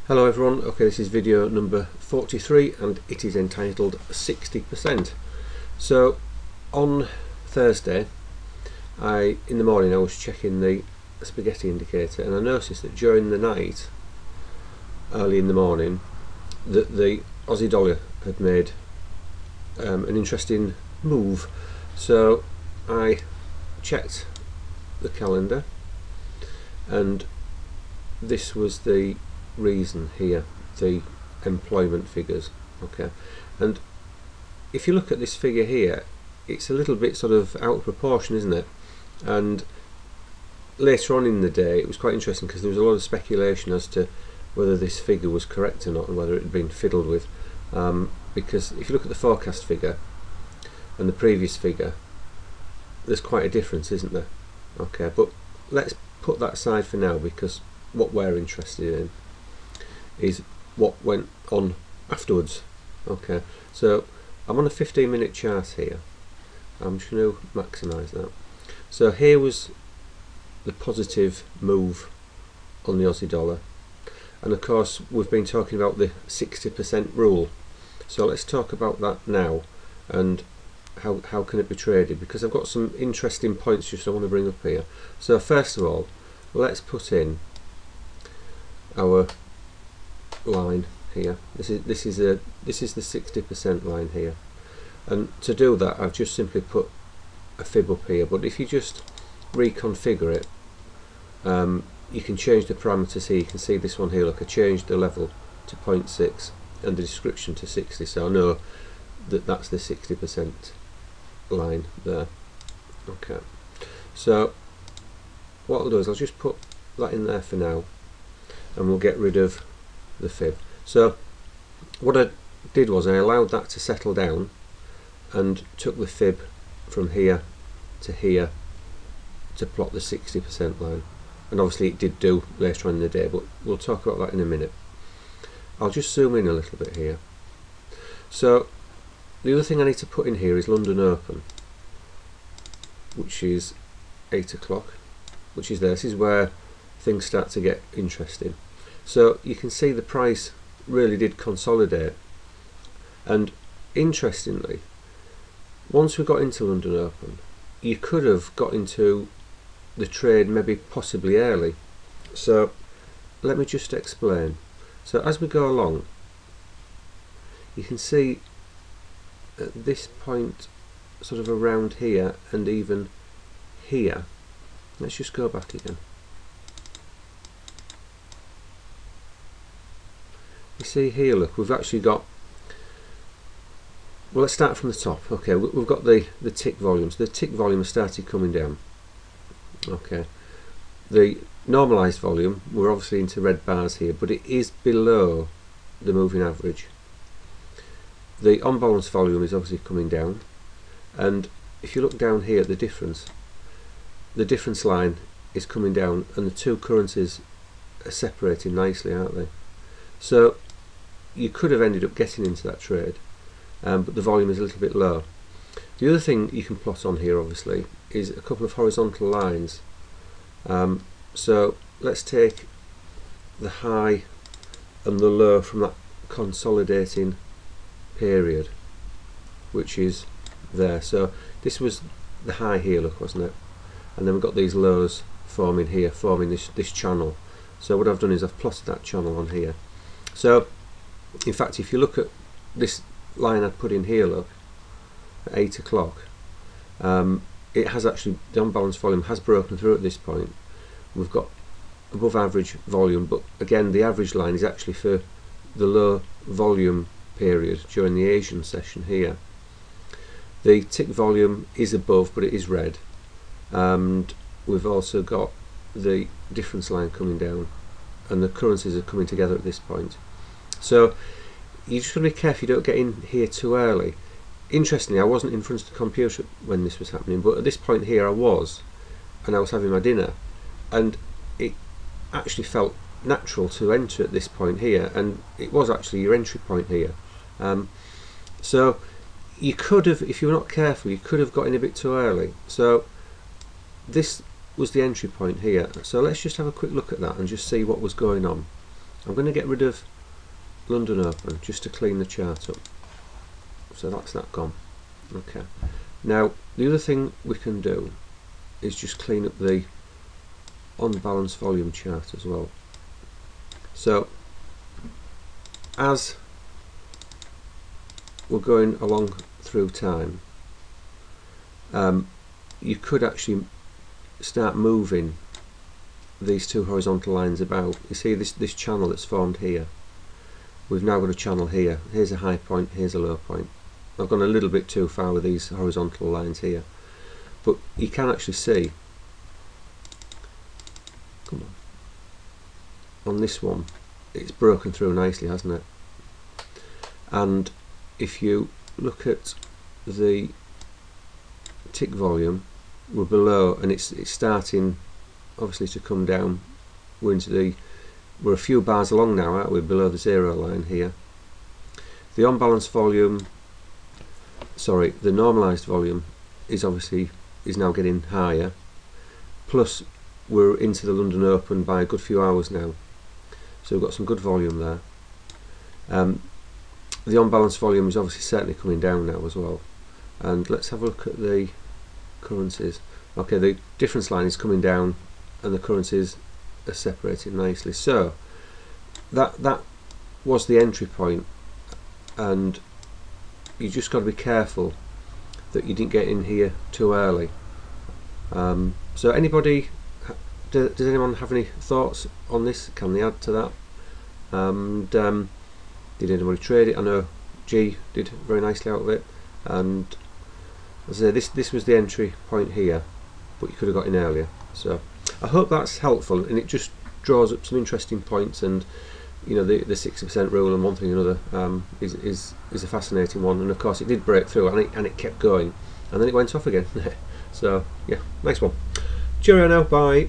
Hello everyone, okay, this is video number 43 and it is entitled 60%. So on Thursday, in the morning I was checking the spaghetti indicator and I noticed that during the night, early in the morning, that the Aussie dollar had made an interesting move. So I checked the calendar and this was the reason here, the employment figures. Okay, and if you look at this figure here, it's a little bit sort of out of proportion, isn't it? And later on in the day it was quite interesting because there was a lot of speculation as to whether this figure was correct or not and whether it had been fiddled with, because if you look at the forecast figure and the previous figure, there's quite a difference, isn't there? Okay, but let's put that aside for now, because what we're interested in is what went on afterwards. Okay, so I'm on a 15-minute chart here. I'm just going to maximise that. So here was the positive move on the Aussie dollar, and of course we've been talking about the 60% rule. So let's talk about that now and how can it be traded, because I've got some interesting points just I want to bring up here. So first of all, let's put in our line here. This is the 60% line here, and to do that I've just simply put a fib up here, but if you just reconfigure it, you can change the parameters here. You can see this one here, look, I changed the level to 0.6 and the description to 60, so I know that that's the 60% line there. Okay, so what I'll do is I'll just put that in there for now and we'll get rid of the fib. So what I did was I allowed that to settle down and took the fib from here to plot the 60% line, and obviously it did do later on in the day, but we'll talk about that in a minute. I'll just zoom in a little bit here. So the other thing I need to put in here is London Open, which is 8 o'clock, which is there. This is where things start to get interesting. So you can see the price really did consolidate, and interestingly, once we got into London Open, you could have got into the trade maybe possibly early. So let me just explain. So as we go along, you can see at this point, sort of around here and even here, let's just go back again. You see here, look, we've actually got, well, let's start from the top. Okay, we've got the tick volume. So the tick volume has started coming down. Okay, the normalised volume, we're obviously into red bars here, but it is below the moving average. The on-balance volume is obviously coming down, and if you look down here at the difference line is coming down, and the two currencies are separating nicely, aren't they? So you could have ended up getting into that trade, but the volume is a little bit low. The other thing you can plot on here obviously is a couple of horizontal lines. So let's take the high and the low from that consolidating period, which is there. So this was the high here, look, wasn't it? And then we've got these lows forming here, forming this channel. So what I've done is I've plotted that channel on here. So in fact, if you look at this line I put in here, look, at 8 o'clock, it has actually, the unbalanced volume has broken through at this point. We've got above average volume, but again the average line is actually for the low volume period during the Asian session here. The tick volume is above, but it is red, and we've also got the difference line coming down, and the currencies are coming together at this point. So you just got to be careful you don't get in here too early. Interestingly, I wasn't in front of the computer when this was happening, but at this point here I was, and I was having my dinner, and it actually felt natural to enter at this point here, and it was actually your entry point here. So you could have, if you were not careful, you could have got in a bit too early. So this was the entry point here. So let's just have a quick look at that and just see what was going on. I'm going to get rid of London Open just to clean the chart up. So that's that gone. Okay. Now the other thing we can do is just clean up the unbalanced volume chart as well. So as we're going along through time, you could actually start moving these two horizontal lines about. You see this channel that's formed here. We've now got a channel here. Here's a high point, here's a low point. I've gone a little bit too far with these horizontal lines here, but you can actually see, come on this one, it's broken through nicely, hasn't it? And if you look at the tick volume, we're below, and it's starting obviously to come down. We're a few bars along now, aren't we, below the zero line here. The unbalanced volume, sorry, the normalized volume is now getting higher, plus we're into the London Open by a good few hours now, so we've got some good volume there. The unbalanced volume is obviously certainly coming down now as well. And let's have a look at the currencies. Okay, the difference line is coming down and the currencies are separating nicely. So that was the entry point, and you just got to be careful that you didn't get in here too early. So anybody, does anyone have any thoughts on this? Can they add to that? And did anybody trade it? I know G did very nicely out of it, and as I say, this was the entry point here, but you could have got in earlier. So I hope that's helpful, and it just draws up some interesting points. And you know, the 60% rule and one thing and another is a fascinating one. And of course it did break through, and it kept going, and then it went off again. So yeah, nice one. Cheerio now, bye.